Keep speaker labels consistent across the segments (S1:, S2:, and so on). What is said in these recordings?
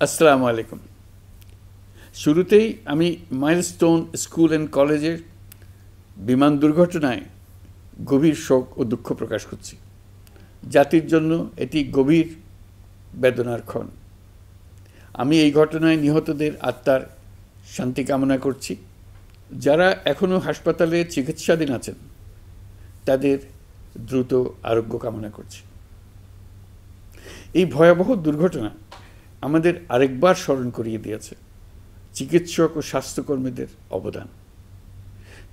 S1: আসসালামু আলাইকুম। শুরুতেই আমি মাইলস্টোন স্কুল অ্যান্ড কলেজের বিমান দুর্ঘটনায় গভীর শোক ও দুঃখ প্রকাশ করছি। জাতির জন্য এটি গভীর বেদনার ক্ষণ। আমি এই ঘটনায় নিহতদের আত্মার শান্তি কামনা করছি। যারা এখনও হাসপাতালে চিকিৎসাধীন আছেন তাদের দ্রুত আরোগ্য কামনা করছি। এই ভয়াবহ দুর্ঘটনা আমাদের আরেকবার স্মরণ করিয়ে দিয়েছে চিকিৎসক ও স্বাস্থ্যকর্মীদের অবদান,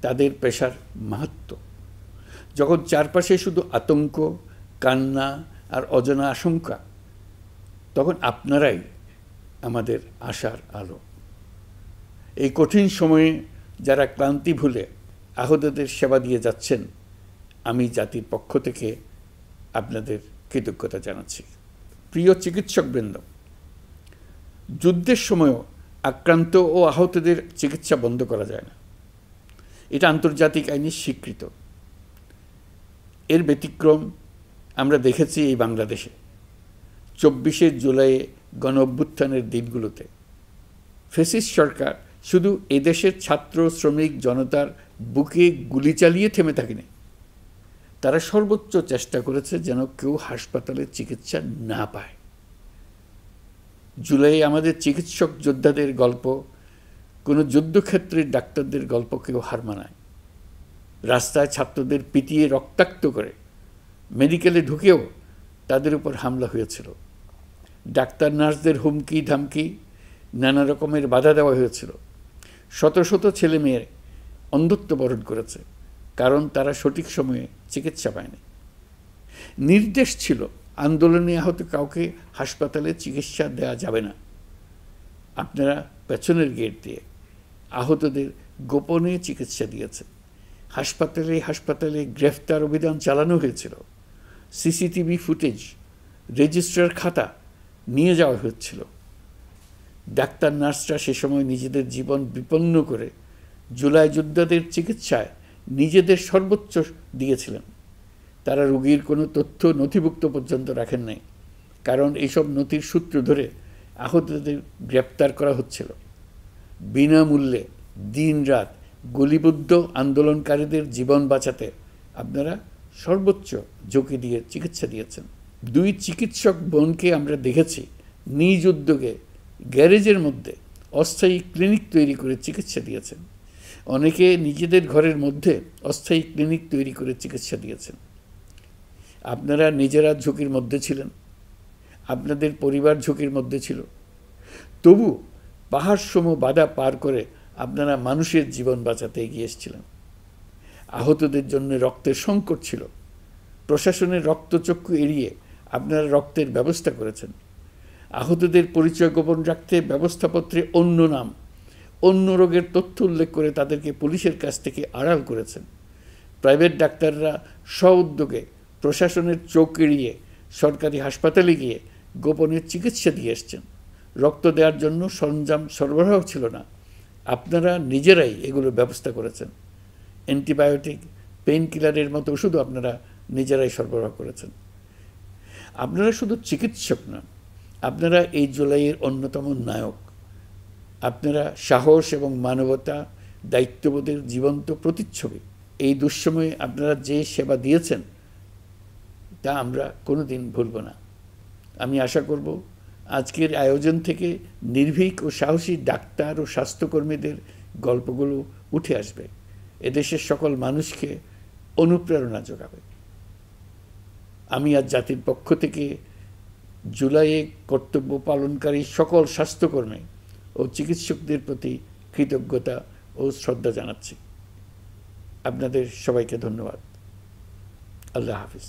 S1: তাদের পেশার মাহাত্ম্য। যখন চারপাশে শুধু আতঙ্ক, কান্না আর অজানা আশঙ্কা, তখন আপনারাই আমাদের আশার আলো। এই কঠিন সময়ে যারা ক্লান্তি ভুলে আহতদের সেবা দিয়ে যাচ্ছেন, আমি জাতির পক্ষ থেকে আপনাদের কৃতজ্ঞতা জানাচ্ছি। প্রিয় চিকিৎসকবৃন্দ, যুদ্ধের সময়ও আক্রান্ত ও আহতদের চিকিৎসা বন্ধ করা যায় না। এটা আন্তর্জাতিক আইনে স্বীকৃত। এর ব্যতিক্রম আমরা দেখেছি এই বাংলাদেশে 24শে জুলাই গণ অভ্যুত্থানের দিনগুলোতে। ফ্যাসিস্ট সরকার শুধু এদেশের ছাত্র শ্রমিক জনতার বুকে গুলি চালিয়ে থেমে থাকেনি, তারা সর্বোচ্চ চেষ্টা করেছে যেন কেউ হাসপাতালে চিকিৎসা না পায়। জুলাই আমাদের চিকিৎসক যোদ্ধাদের গল্প কোনো যুদ্ধক্ষেত্রের ডাক্তারদের গল্পকেও হার মানায়। রাস্তায় ছাত্রদের পিটিয়ে রক্তাক্ত করে মেডিকেলে ঢুকেও তাদের উপর হামলা হয়েছিল। ডাক্তার নার্সদের হুমকি ধামকি, নানা রকমের বাধা দেওয়া হয়েছিল। শত শত ছেলে মেয়ে অন্ধত্ব বরণ করেছে, কারণ তারা সঠিক সময়ে চিকিৎসা পায়নি। নির্দেশ ছিল আন্দোলনে আহত কাউকে হাসপাতালে চিকিৎসা দেওয়া যাবে না। আপনারা পেছনের গেট দিয়ে আহতদের গোপনে চিকিৎসা দিয়েছে। হাসপাতালে হাসপাতালে গ্রেফতার অভিযান চালানো হয়েছিল। সিসিটিভি ফুটেজ, রেজিস্ট্রার খাতা নিয়ে যাওয়া হচ্ছিল। ডাক্তার নার্সরা সে সময় নিজেদের জীবন বিপন্ন করে জুলাই যোদ্ধাদের চিকিৎসায় নিজেদের সর্বোচ্চ দিয়েছিলেন। তারা রোগীর কোনো তথ্য নথিভুক্ত পর্যন্ত রাখেন নাই, কারণ এইসব নথির সূত্র ধরে আহতদের গ্রেপ্তার করা হচ্ছিল। বিনামূল্যে দিনরাত গুলিবদ্ধ আন্দোলনকারীদের জীবন বাঁচাতে আপনারা সর্বোচ্চ ঝুঁকি দিয়ে চিকিৎসা দিয়েছেন। 2 চিকিৎসক বোনকে আমরা দেখেছি নিজ উদ্যোগে গ্যারেজের মধ্যে অস্থায়ী ক্লিনিক তৈরি করে চিকিৎসা দিয়েছেন। অনেকে নিজেদের ঘরের মধ্যে অস্থায়ী ক্লিনিক তৈরি করে চিকিৎসা দিয়েছেন। আপনারা নিজেরা ঝুঁকির মধ্যে ছিলেন, আপনাদের পরিবার ঝুঁকির মধ্যে ছিল, তবু পাহাড়সম বাধা পার করে আপনারা মানুষের জীবন বাঁচাতে এগিয়ে এসেছিলেন। আহতদের জন্য রক্তের সংকট ছিল। প্রশাসনের রক্তচক্ষু এড়িয়ে আপনারা রক্তের ব্যবস্থা করেছেন। আহতদের পরিচয় গোপন রাখতে ব্যবস্থাপত্রে অন্য নাম, অন্য রোগের তথ্য উল্লেখ করে তাদেরকে পুলিশের কাছ থেকে আড়াল করেছেন। প্রাইভেট ডাক্তাররা স্ব-উদ্যোগে প্রশাসনের চোখ এড়িয়ে সরকারি হাসপাতালে গিয়ে গোপনে চিকিৎসা দিয়ে এসছেন। রক্ত দেওয়ার জন্য সরঞ্জাম সরবরাহ ছিল না, আপনারা নিজেরাই এগুলোর ব্যবস্থা করেছেন। অ্যান্টিবায়োটিক, পেইন কিলারের মতো ওষুধও আপনারা নিজেরাই সরবরাহ করেছেন। আপনারা শুধু চিকিৎসক নন, আপনারা এই জুলাইয়ের অন্যতম নায়ক। আপনারা সাহস এবং মানবতা, দায়িত্ববোধের জীবন্ত প্রতিচ্ছবি। এই দুঃসময়ে আপনারা যে সেবা দিয়েছেন তা আমরা কোনোদিন ভুলব না। আমি আশা করব আজকের আয়োজন থেকে নির্ভীক ও সাহসী ডাক্তার ও স্বাস্থ্যকর্মীদের গল্পগুলো উঠে আসবে, এদেশের সকল মানুষকে অনুপ্রেরণা যোগাবে। আমি আজ জাতির পক্ষ থেকে জুলাইয়ে কর্তব্য পালনকারী সকল স্বাস্থ্যকর্মী ও চিকিৎসকদের প্রতি কৃতজ্ঞতা ও শ্রদ্ধা জানাচ্ছি। আপনাদের সবাইকে ধন্যবাদ। আল্লাহ হাফিজ।